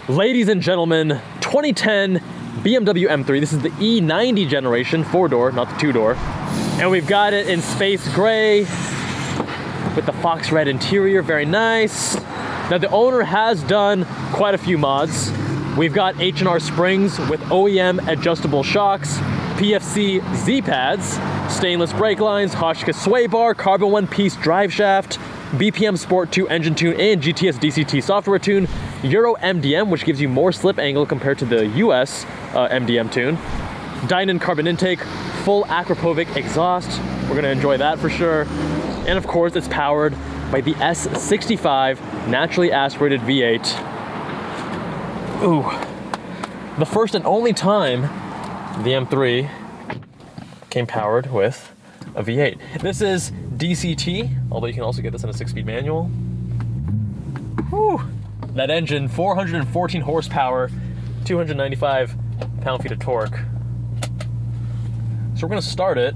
Ladies and gentlemen, 2010 BMW M3. This is the E90 generation, 4-door, not the 2-door. And we've got it in space gray with the fox red interior, very nice. Now the owner has done quite a few mods. We've got H&R springs with OEM adjustable shocks, PFC Z-pads, stainless brake lines, Hotchkiss sway bar, carbon one-piece drive shaft, BPM Sport 2 engine tune and GTS DCT software tune, Euro MDM, which gives you more slip angle compared to the US MDM tune, Dynon carbon intake, full Akrapovic exhaust. We're gonna enjoy that for sure. And of course, it's powered by the S65 naturally aspirated V8. Ooh, the first and only time the M3 came powered with a V8. This is DCT, although you can also get this in a 6-speed manual. Whew. That engine, 414 horsepower, 295 pound-feet of torque. So we're gonna start it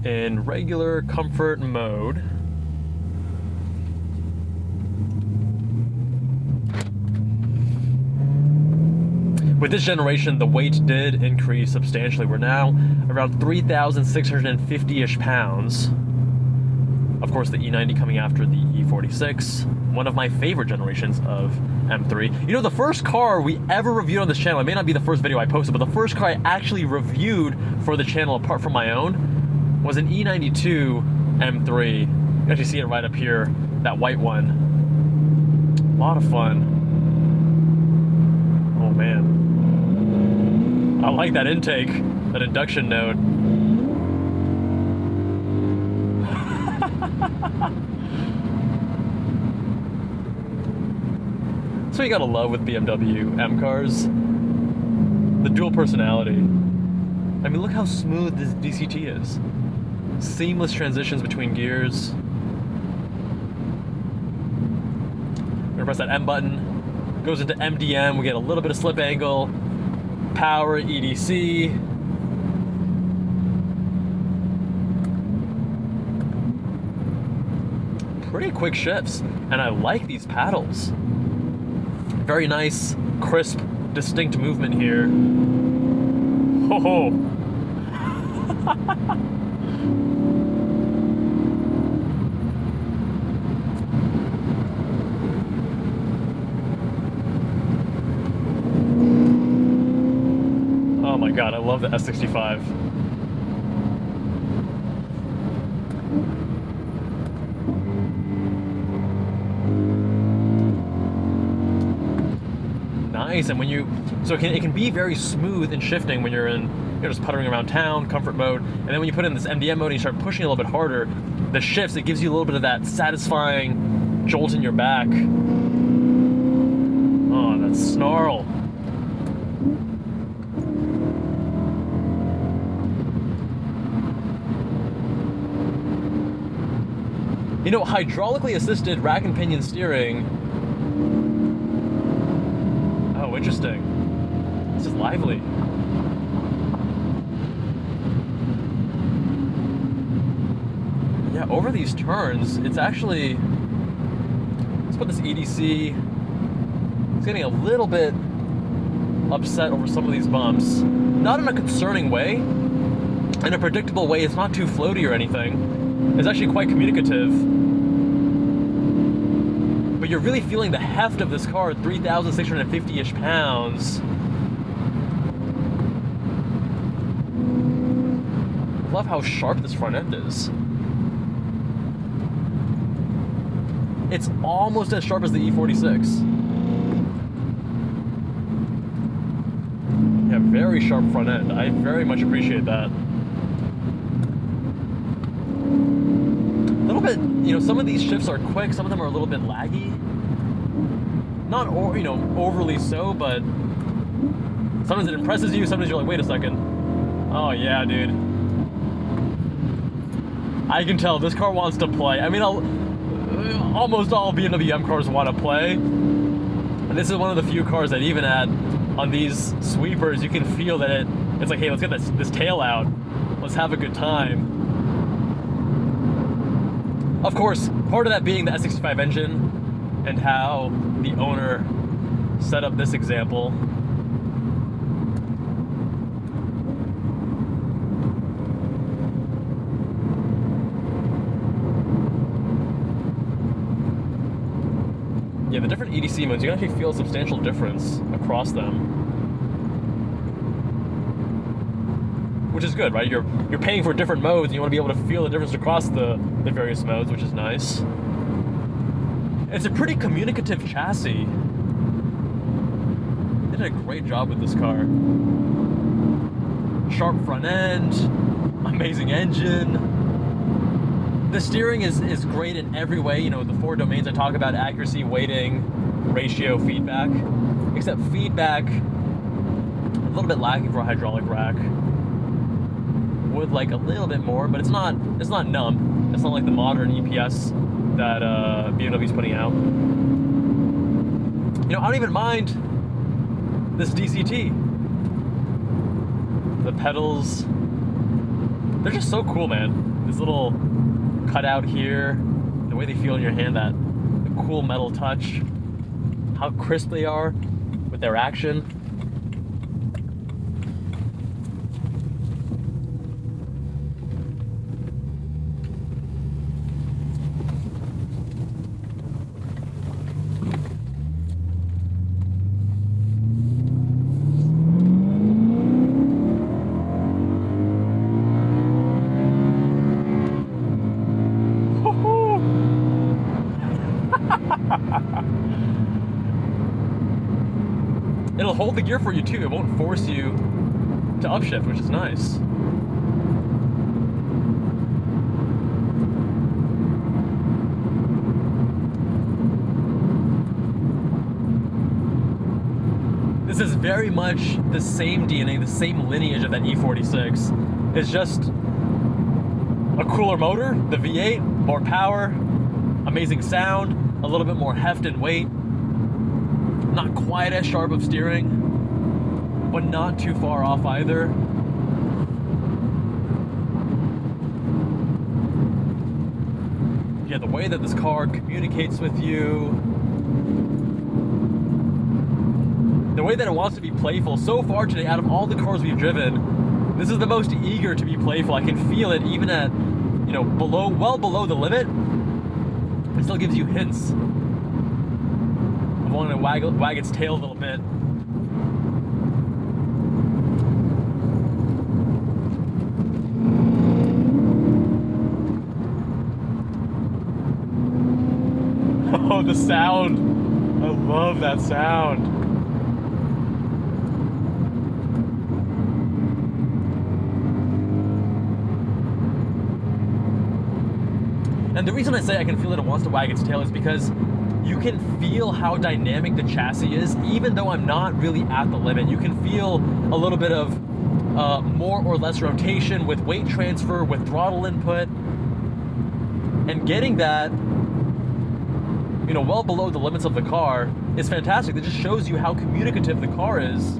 in regular comfort mode. With this generation, the weight did increase substantially. We're now around 3,650-ish pounds. Of course, the E90 coming after the E46, one of my favorite generations of M3. You know, the first car we ever reviewed on this channel, it may not be the first video I posted, but the first car I actually reviewed for the channel apart from my own was an E92 M3. You can actually see it right up here, that white one. A lot of fun. Oh man. I like that intake, that induction note. That's what you gotta love with BMW M cars. The dual personality. I mean, look how smooth this DCT is. Seamless transitions between gears. I'm gonna press that M button. Goes into MDM, we get a little bit of slip angle. Power, EDC. Pretty quick shifts, and I like these paddles. Very nice, crisp, distinct movement here. Ho ho! Oh my god, I love the S65. Nice, and when you, so it can be very smooth in shifting when you're just puttering around town, comfort mode, and then when you put in this MDM mode and you start pushing a little bit harder, the shifts, it gives you a little bit of that satisfying jolt in your back. Oh, that snarl. You know, hydraulically assisted rack and pinion steering. Oh, interesting. This is lively. Yeah, over these turns, it's actually, let's put this EDC, it's getting a little bit upset over some of these bumps. Not in a concerning way. In a predictable way, it's not too floaty or anything. It's actually quite communicative. But you're really feeling the heft of this car at 3,650-ish pounds. Love how sharp this front end is. It's almost as sharp as the E46. Yeah, very sharp front end. I very much appreciate that. A little bit, you know, some of these shifts are quick, some of them are a little bit laggy. Not, you know, overly so, but sometimes it impresses you, sometimes you're like, wait a second. Oh yeah, dude. I can tell this car wants to play. I mean, almost all BMW M cars want to play. And this is one of the few cars that even on these sweepers, you can feel that it's like, hey, let's get this tail out. Let's have a good time. Of course, part of that being the S65 engine and how the owner set up this example. Yeah, the different EDC modes, you can actually feel a substantial difference across them. Which is good, right? You're paying for different modes and you want to be able to feel the difference across the various modes, which is nice. It's a pretty communicative chassis. They did a great job with this car. Sharp front end, amazing engine. The steering is great in every way. You know, the 4 domains I talk about: accuracy, weighting, ratio, feedback. Except feedback, a little bit lacking for a hydraulic rack. Would like a little bit more, but it's not numb. It's not like the modern EPS that BMW's putting out. You know, I don't even mind this DCT. The pedals, they're just so cool, man. This little cutout here, the way they feel in your hand, the cool metal touch, how crisp they are with their action. It'll hold the gear for you too. It won't force you to upshift, which is nice. This is very much the same DNA, the same lineage of that E46. It's just a cooler motor, the V8, more power, amazing sound, a little bit more heft and weight. Not quite as sharp of steering, but not too far off either. Yeah, the way that this car communicates with you, the way that it wants to be playful. So far today, out of all the cars we've driven, this is the most eager to be playful. I can feel it even at, you know, well below the limit. It still gives you hints of wanting to wag its tail a little bit. Oh, the sound. I love that sound. And the reason I say I can feel that it wants to wag its tail is because you can feel how dynamic the chassis is, even though I'm not really at the limit. You can feel a little bit of more or less rotation with weight transfer, with throttle input. And getting that, you know, well below the limits of the car is fantastic. It just shows you how communicative the car is.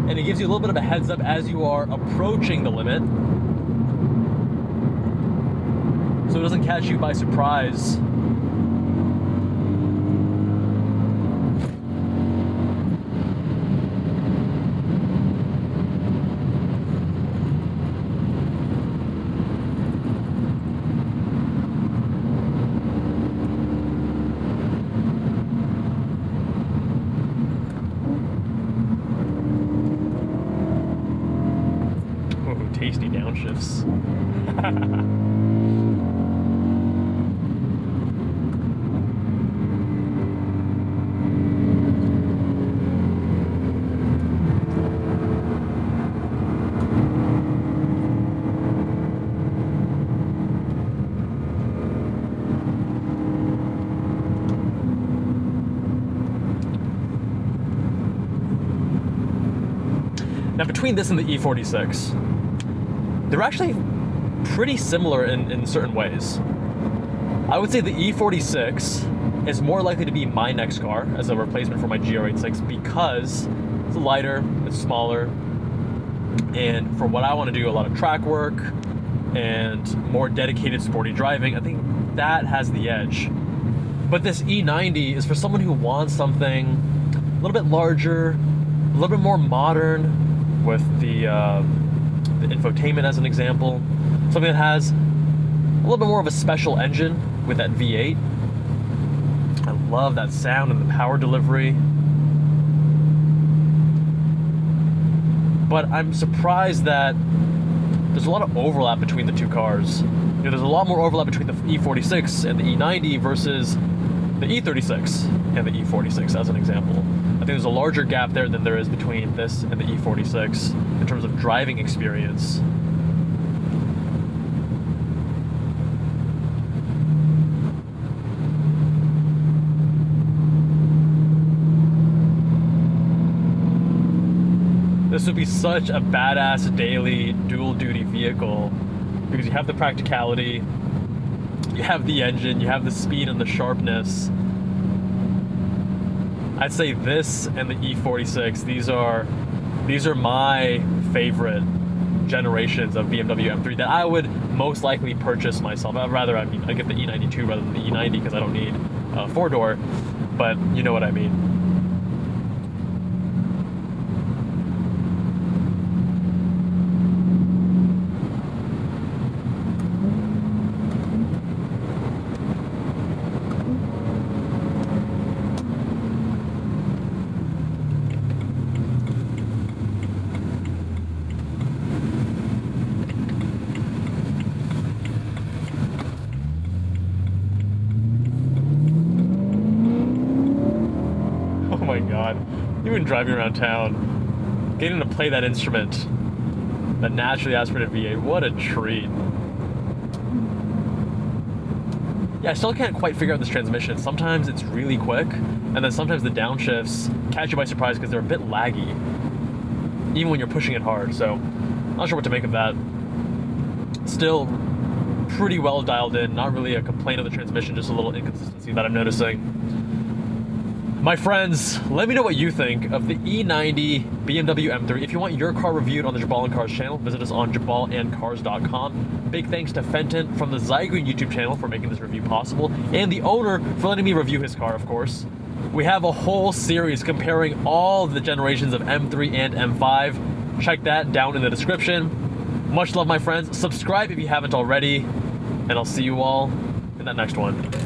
And it gives you a little bit of a heads up as you are approaching the limit, so it doesn't catch you by surprise. Tasty downshifts. Now, between this and the E46, they're actually pretty similar in certain ways. I would say the E46 is more likely to be my next car as a replacement for my GR86 because it's lighter, it's smaller, and for what I want to do, a lot of track work and more dedicated sporty driving, I think like that has the edge. But this E90 is for someone who wants something a little bit larger, a little bit more modern, with the infotainment as an example. Something that has a little bit more of a special engine with that V8. I love that sound and the power delivery. But I'm surprised that there's a lot of overlap between the two cars. You know, there's a lot more overlap between the E46 and the E90 versus the E36 and the E46 as an example. I think there's a larger gap there than there is between this and the E46 in terms of driving experience. This would be such a badass daily dual duty vehicle because you have the practicality, you have the engine, you have the speed and the sharpness. I'd say this and the E46, these are my favorite generations of BMW M3 that I would most likely purchase myself. I get the E92 rather than the E90 because I don't need a four-door, but you know what I mean. Oh my god, even driving around town, getting to play that instrument, that naturally aspirated V8, what a treat. Yeah, I still can't quite figure out this transmission. Sometimes it's really quick, and then sometimes the downshifts catch you by surprise because they're a bit laggy, even when you're pushing it hard, so not sure what to make of that. Still pretty well dialed in, not really a complaint of the transmission, just a little inconsistency that I'm noticing. My friends, let me know what you think of the E90 BMW M3. If you want your car reviewed on the Jubbal and Cars channel, visit us on jubbalandcars.com. Big thanks to Fenton from the Zygreen YouTube channel for making this review possible, and the owner for letting me review his car, of course. We have a whole series comparing all the generations of M3 and M5. Check that down in the description. Much love, my friends. Subscribe if you haven't already, and I'll see you all in that next one.